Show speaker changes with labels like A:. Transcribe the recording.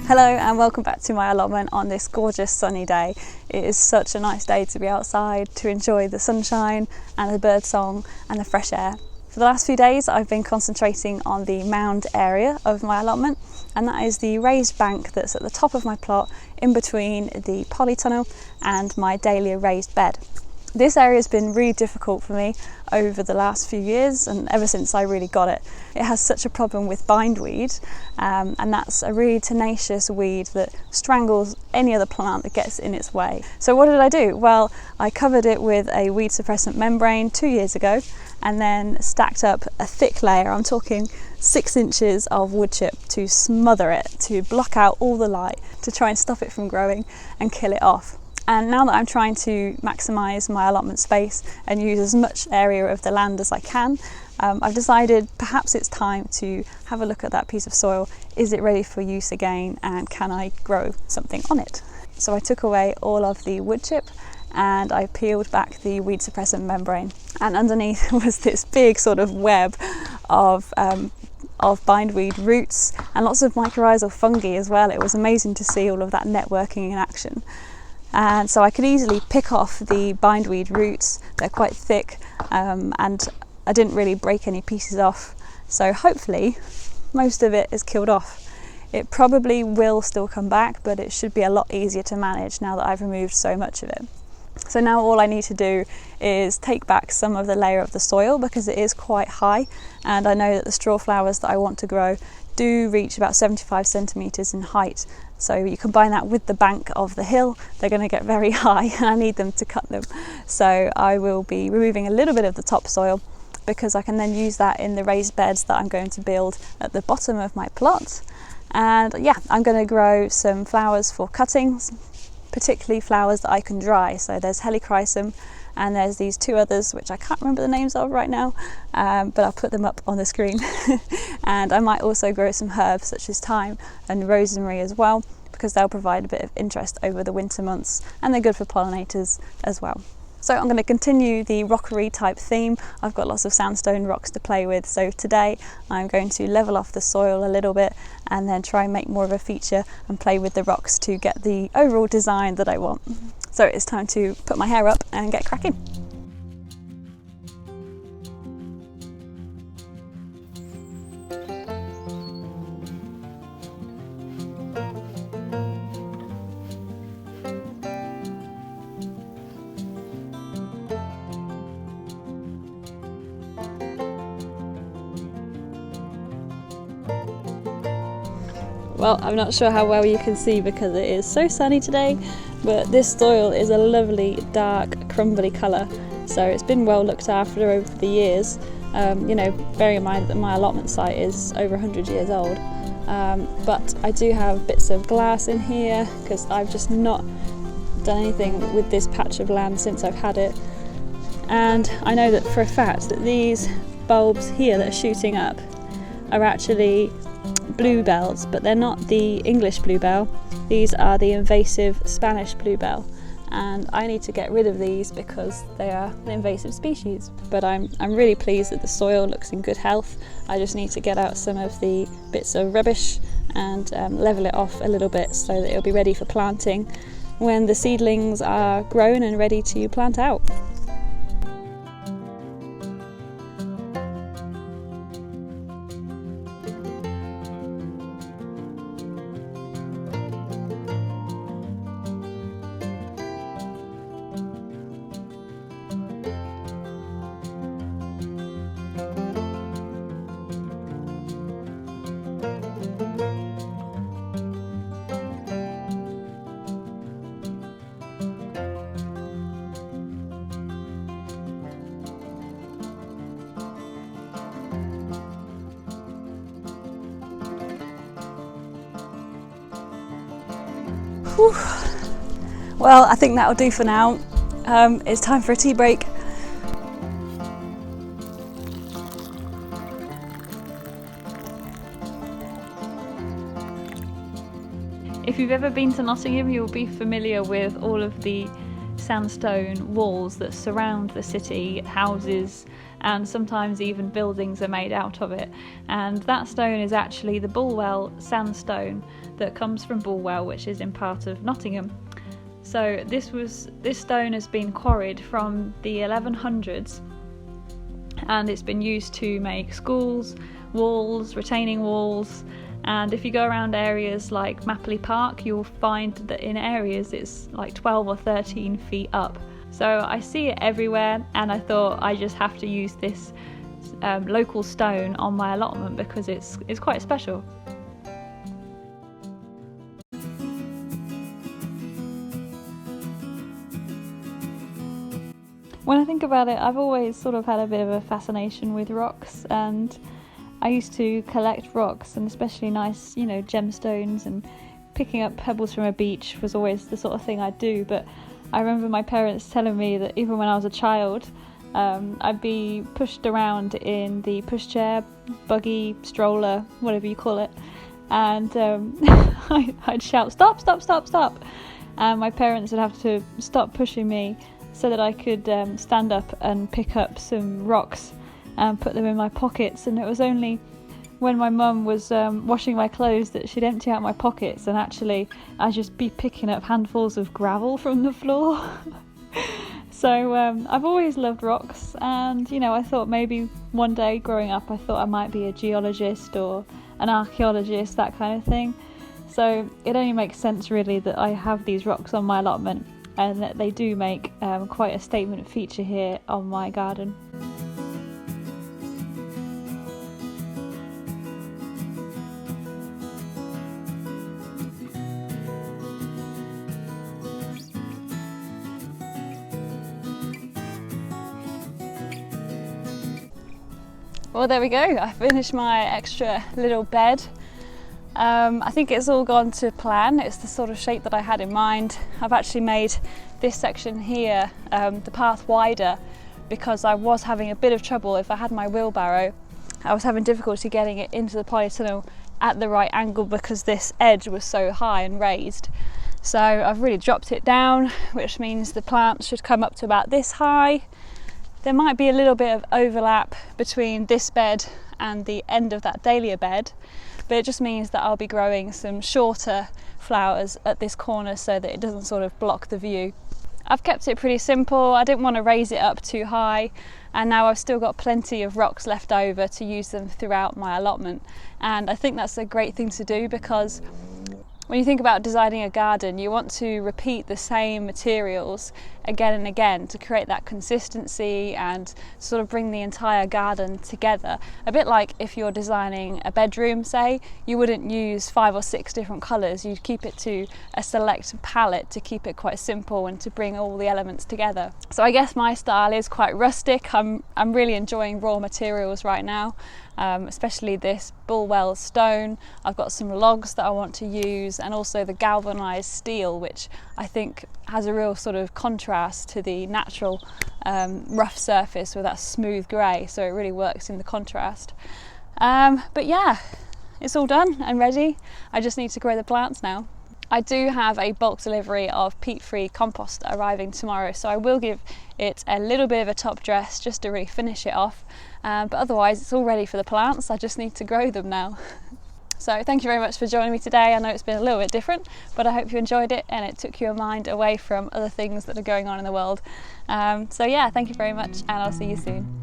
A: Hello and welcome back to my allotment on this gorgeous sunny day. It is such a nice day to be outside, to enjoy the sunshine and the bird song and the fresh air. For the last few days I've been concentrating on the mound area of my allotment, and that is the raised bank that's at the top of my plot in between the polytunnel and my dahlia raised bed. This area has been really difficult for me over the last few years and ever since I really got it. It has such a problem with bindweed, and that's a really tenacious weed that strangles any other plant that gets in its way. So what did I do? Well, I covered it with a weed suppressant membrane 2 years ago and then stacked up a thick layer, I'm talking 6 inches of wood chip, to smother it, to block out all the light, to try and stop it from growing and kill it off. And now that I'm trying to maximise my allotment space and use as much area of the land as I can, I've decided perhaps it's time to have a look at that piece of soil. Is it ready for use again, and can I grow something on it? So I took away all of the wood chip and I peeled back the weed suppressant membrane, and underneath was this big sort of web of bindweed roots and lots of mycorrhizal fungi as well. It was amazing to see all of that networking in action. And so I could easily pick off the bindweed roots. They're quite thick, and I didn't really break any pieces off, so hopefully most of it is killed off. It probably will still come back, but it should be a lot easier to manage now that I've removed so much of it. So now all I need to do is take back some of the layer of the soil, because it is quite high, and I know that the straw flowers that I want to grow do reach about 75 centimetres in height. So you combine that with the bank of the hill, they're going to get very high and I need them to cut them. So I will be removing a little bit of the topsoil, because I can then use that in the raised beds that I'm going to build at the bottom of my plot. And yeah, I'm going to grow some flowers for cuttings, particularly flowers that I can dry. So there's helichrysum and there's these 2 others which I can't remember the names of right now, but I'll put them up on the screen. And I might also grow some herbs such as thyme and rosemary as well, because they'll provide a bit of interest over the winter months and they're good for pollinators as well. So I'm going to continue the rockery type theme. I've got lots of sandstone rocks to play with, so today I'm going to level off the soil a little bit and then try and make more of a feature and play with the rocks to get the overall design that I want. So it's time to put my hair up and get cracking. Well, I'm not sure how well you can see because it is so sunny today, but this soil is a lovely dark crumbly colour, so it's been well looked after over the years. You know, bearing in mind that my allotment site is over 100 years old, but I do have bits of glass in here because I've just not done anything with this patch of land since I've had it. And I know that for a fact that these bulbs here that are shooting up are actually bluebells, but they're not the English bluebell. These are the invasive Spanish bluebell, and I need to get rid of these because they are an invasive species. But I'm really pleased that the soil looks in good health. I just need to get out some of the bits of rubbish and level it off a little bit so that it'll be ready for planting when the seedlings are grown and ready to plant out. Whew. Well, I think that'll do for now. It's time for a tea break. If you've ever been to Nottingham, you'll be familiar with all of the sandstone walls that surround the city, houses, and sometimes even buildings are made out of it. And that stone is actually the Bulwell sandstone that comes from Bulwell, which is in part of Nottingham. So this stone has been quarried from the 1100s, and it's been used to make schools, walls, retaining walls. And if you go around areas like Mapley Park, you'll find that in areas it's like 12 or 13 feet up. So I see it everywhere, and I thought I just have to use this local stone on my allotment because it's quite special. When I think about it, I've always sort of had a bit of a fascination with rocks, and I used to collect rocks, and especially nice, gemstones, and picking up pebbles from a beach was always the sort of thing I'd do. But I remember my parents telling me that even when I was a child, I'd be pushed around in the pushchair, buggy, stroller, whatever you call it, and I'd shout, "Stop, stop, stop, stop!" And my parents would have to stop pushing me so that I could stand up and pick up some rocks and put them in my pockets. And it was only when my mum was washing my clothes that she'd empty out my pockets, and actually I'd just be picking up handfuls of gravel from the floor. So I've always loved rocks, and I thought maybe one day growing up I thought I might be a geologist or an archaeologist, that kind of thing. So it only makes sense really that I have these rocks on my allotment, and that they do make quite a statement feature here on my garden. Well, there we go, I finished my extra little bed. I think it's all gone to plan. It's the sort of shape that I had in mind. I've actually made this section here, the path, wider because I was having a bit of trouble. If I had my wheelbarrow, I was having difficulty getting it into the polytunnel at the right angle because this edge was so high and raised. So I've really dropped it down, which means the plants should come up to about this high. There might be a little bit of overlap between this bed and the end of that dahlia bed, but it just means that I'll be growing some shorter flowers at this corner so that it doesn't sort of block the view. I've kept it pretty simple. I didn't want to raise it up too high, and now I've still got plenty of rocks left over to use them throughout my allotment. And I think that's a great thing to do because when you think about designing a garden, you want to repeat the same materials again and again to create that consistency and sort of bring the entire garden together. A bit like if you're designing a bedroom, say, you wouldn't use 5 or 6 different colours. You'd keep it to a select palette to keep it quite simple and to bring all the elements together. So I guess my style is quite rustic. I'm really enjoying raw materials right now. Especially this Bulwell stone. I've got some logs that I want to use, and also the galvanised steel, which I think has a real sort of contrast to the natural rough surface with that smooth grey, so it really works in the contrast. But yeah, it's all done and ready. I just need to grow the plants now. I do have a bulk delivery of peat-free compost arriving tomorrow, so I will give it a little bit of a top dress just to really finish it off, but otherwise it's all ready for the plants. I just need to grow them now. So thank you very much for joining me today. I know it's been a little bit different, but I hope you enjoyed it and it took your mind away from other things that are going on in the world. So yeah, thank you very much, and I'll see you soon.